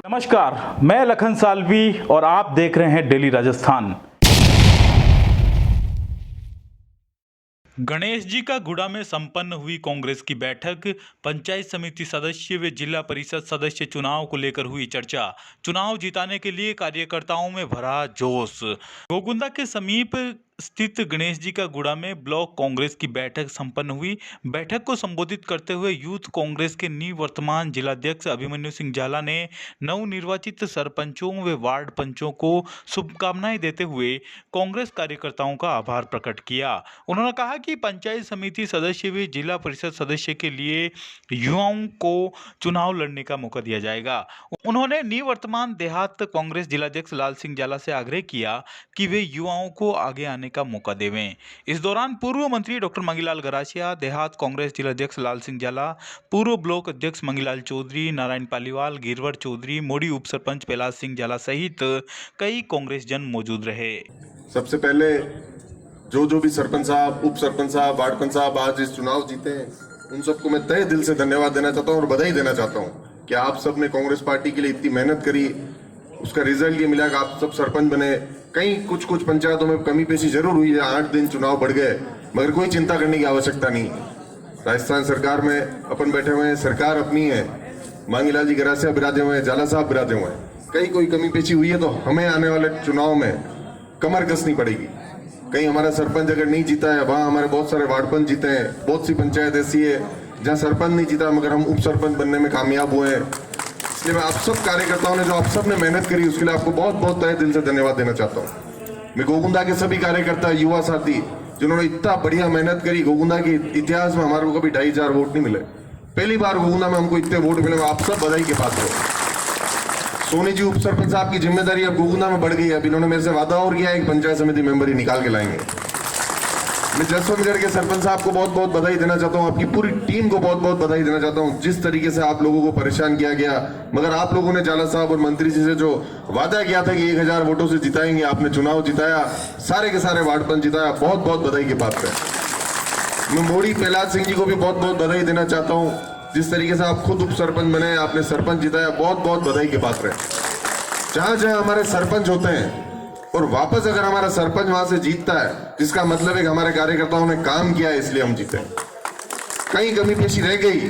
नमस्कार, मैं लखन सालवी और आप देख रहे हैं डेली राजस्थान। गणेश जी का गुड़ा में संपन्न हुई कांग्रेस की बैठक। पंचायत समिति सदस्य व जिला परिषद सदस्य चुनाव को लेकर हुई चर्चा। चुनाव जिताने के लिए कार्यकर्ताओं में भरा जोश। गोकुंदा के समीप स्थित गणेश जी का गुड़ा में ब्लॉक कांग्रेस की बैठक संपन्न हुई। बैठक को संबोधित करते हुए यूथ कांग्रेस के निवर्तमान जिलाध्यक्ष अभिमन्यु सिंह झाला ने नवनिर्वाचित सरपंचों व वार्ड पंचों को शुभकामनाएं देते हुए कांग्रेस कार्यकर्ताओं का आभार प्रकट किया। उन्होंने कहा कि पंचायत समिति सदस्य व जिला परिषद सदस्य के लिए युवाओं को चुनाव लड़ने का मौका दिया जाएगा। उन्होंने निवर्तमान देहात कांग्रेस जिलाध्यक्ष लाल सिंह झाला से आग्रह किया कि वे युवाओं को आगे आने का मौका देवें। इस दौरान पूर्व मंत्री डॉक्टर मंगीलाल गरासिया, देहात कांग्रेस जिलाध्यक्ष लाल सिंह झाला, पूर्व ब्लॉक अध्यक्ष मंगीलाल चौधरी, नारायण पालीवाल, गिरवर चौधरी, मोड़ी उप सरपंच कैलाश सिंह झाला सहित कई कांग्रेस जन मौजूद रहे। सबसे पहले जो भी सरपंच साहब, उप सरपंच साहब, वार्ड पंच साहब आज इस चुनाव जीते हैं, उन सबको मैं तहे दिल से धन्यवाद देना चाहता हूं और बधाई देना चाहता हूं कि आप सब ने कांग्रेस पार्टी के लिए इतनी मेहनत करी। उसका रिजल्ट ये मिला कि आप सब सरपंच बने। कहीं कुछ पंचायतों में कमी पेशी जरूर हुई है, 8 दिन चुनाव बढ़ गए, मगर कोई चिंता करने की आवश्यकता नहीं। राजस्थान सरकार में अपन बैठे हुए हैं, सरकार अपनी है, मांगीलाल जी गरासिया बिराजे हुए हैं, झाला साहब बिराजे हुए हैं। कहीं कोई कमी पेशी हुई है तो हमें आने वाले चुनाव में कमर कसनी पड़ेगी। कहीं हमारा सरपंच अगर नहीं जीता है, वहां हमारे बहुत सारे वार्ड पंच जीते हैं। बहुत सी पंचायत ऐसी है जहां सरपंच नहीं जीता मगर हम उप सरपंच बनने में कामयाब हुए हैं। इसलिए मैं आप सब कार्यकर्ताओं ने जो आप सब ने मेहनत करी उसके लिए आपको बहुत बहुत तहे दिल से धन्यवाद देना चाहता हूँ। मैं गोकुंदा के सभी कार्यकर्ता, युवा साथी जिन्होंने इतना बढ़िया मेहनत करी। गोकुंदा के इतिहास में हमारे को कभी 2,500 वोट नहीं मिले, पहली बार गोकुंदा में हमको इतने वोट मिले। आप सब बधाई के पात्र हो। सोनी जी उप सरपंच साहब की जिम्मेदारी अब गोकुंदा में बढ़ गई है। अब इन्होंने मेरे से वादा और किया, एक पंचायत समिति मेंबर ही निकाल के लाएंगे। मैं जसवंतगढ़ के सरपंच साहब को बहुत बहुत बधाई देना चाहता हूं, आपकी पूरी टीम को बहुत बहुत बधाई देना चाहता हूं। जिस तरीके से आप लोगों को परेशान किया गया, मगर आप लोगों ने झाला साहब और मंत्री जी से जो वादा किया था कि 1,000 वोटों से जिताएंगे, आपने चुनाव जिताया, सारे के सारे वार्ड पंच जिताया। बहुत बहुत बधाई के पात्र है। मैं मोड़ी कैलाश सिंह जी को भी बहुत बहुत बधाई देना चाहता हूँ। जिस तरीके से आप खुद उप सरपंच बने, आपने सरपंच जिताया, बहुत बहुत बधाई के पात्र है। जहां जहां हमारे सरपंच होते हैं और वापस अगर हमारा सरपंच वहां से जीतता है, जिसका मतलब है कि हमारे कार्यकर्ताओं ने काम किया है, इसलिए हम जीते। कहीं कमी पेशी रह गई,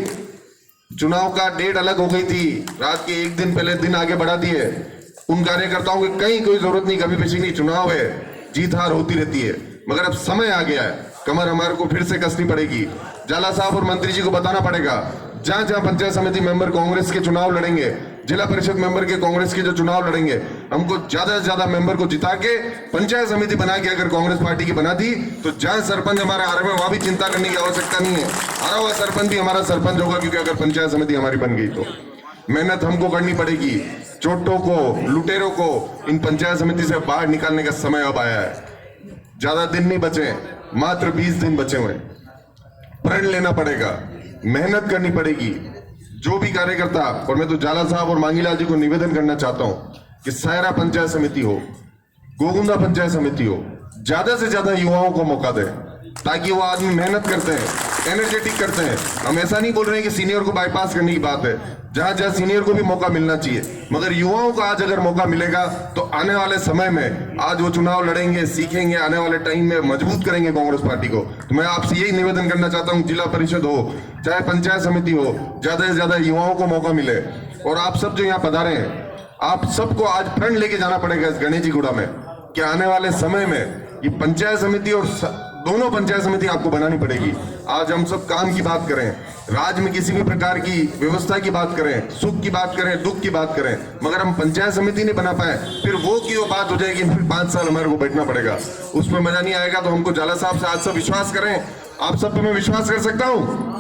चुनाव का डेट अलग हो गई थी, रात के 1 दिन पहले दिन आगे बढ़ा दिए, उन कार्यकर्ताओं की कहीं कोई जरूरत नहीं, कमी पेशी नहीं। चुनाव है, जीत हार होती रहती है, मगर अब समय आ गया है, कमर हमारे को फिर से कसनी पड़ेगी। झाला साहब और मंत्री जी को बताना पड़ेगा, जहां जहां पंचायत समिति मेंबर कांग्रेस के चुनाव लड़ेंगे, जिला परिषद मेंबर के कांग्रेस के जो चुनाव लड़ेंगे, हमको ज्यादा से ज्यादा मेंबर को जिता के पंचायत समिति बना के अगर कांग्रेस पार्टी की बना दी तो जहां सरपंच हमारा हारे हुए वहां भी चिंता करने की आवश्यकता नहीं है। हारा हुआ सरपंच भी हमारा सरपंच होगा, क्योंकि अगर पंचायत समिति हमारी बन गई तो मेहनत हमको करनी पड़ेगी। चोटों को, लुटेरों को इन पंचायत समिति से बाहर निकालने का समय अब आया है। ज्यादा दिन नहीं बचे, मात्र 20 दिन बचे हुए। प्रण लेना पड़ेगा, मेहनत करनी पड़ेगी। जो भी कार्यकर्ता, और मैं तो झाला साहब और मांगीलाल जी को निवेदन करना चाहता हूं कि सायरा पंचायत समिति हो, गोकुंदा पंचायत समिति हो, ज्यादा से ज्यादा युवाओं को मौका दें, ताकि वो आदमी मेहनत करते हैं, एनर्जेटिक करते हैं। हम ऐसा नहीं बोल रहे हैं कि सीनियर को बाईपास करने की बात है, जहां जहां सीनियर को भी मौका मिलना चाहिए, मगर युवाओं को आज अगर मौका मिलेगा तो आने वाले समय में आज वो चुनाव लड़ेंगे, सीखेंगे, आने वाले टाइम में मजबूत करेंगे कांग्रेस पार्टी को। तो मैं आपसे यही निवेदन करना चाहता हूं, जिला परिषद हो चाहे पंचायत समिति हो, ज्यादा से ज्यादा युवाओं को मौका मिले। और आप सब जो यहाँ पधारे हैं, आप सबको आज प्रण लेके जाना पड़ेगा इस गणेश जी गुड़ा में, कि आने वाले समय में ये पंचायत समिति और दोनों पंचायत समिति आपको बनानी पड़ेगी। आज हम सब काम की बात करें, राज्य में किसी भी प्रकार की व्यवस्था की बात करें, सुख की बात करें, दुख की बात करें, मगर हम पंचायत समिति नहीं बना पाए, फिर वो की वो बात हो जाएगी, फिर 5 साल हमारे को बैठना पड़ेगा, उसमें मजा नहीं आएगा। तो हमको झाला साहब से आज सब विश्वास करें। आप सब पे मैं विश्वास कर सकता हूँ?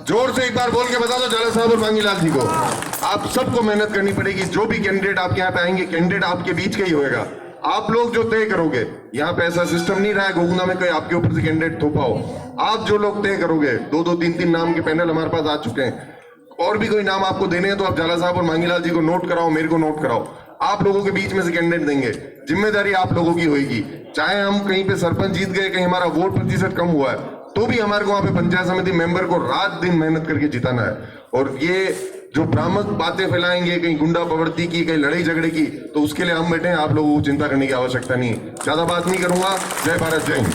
जोर से एक बार बोल के बता दो झाला साहब और मांगीलाल जी को। आप सबको मेहनत करनी पड़ेगी। जो भी कैंडिडेट आपके यहाँ पे आएंगे, कैंडिडेट आपके बीच का ही होगा। आप लोग जो तय करोगे, यहाँ पे ऐसा सिस्टम नहीं रहा है गोकुंदा में कोई आपके ऊपर से कैंडिडेट थोपा हो। आप जो लोग तय करोगे, 2-2, 3-3 नाम के पैनल हमारे पास आ चुके हैं, और भी कोई नाम आपको देने हैं तो आप झाला साहब और मांगीलाल जी को नोट कराओ, मेरे को नोट कराओ। आप लोगों के बीच में से कैंडिडेट देंगे, जिम्मेदारी आप लोगों की होगी। चाहे हम कहीं पे सरपंच जीत गए, कहीं हमारा वोट प्रतिशत कम हुआ है, तो भी हमारे को वहां पे पंचायत समिति मेंबर को रात दिन मेहनत करके जिताना है। और ये जो भ्रामक बातें फैलाएंगे कहीं गुंडा प्रवृत्ति की, कहीं लड़ाई झगड़े की, तो उसके लिए हम बैठे हैं, आप लोगों को चिंता करने की आवश्यकता नहीं है। ज्यादा बात नहीं करूंगा। जय भारत, जय हिंद।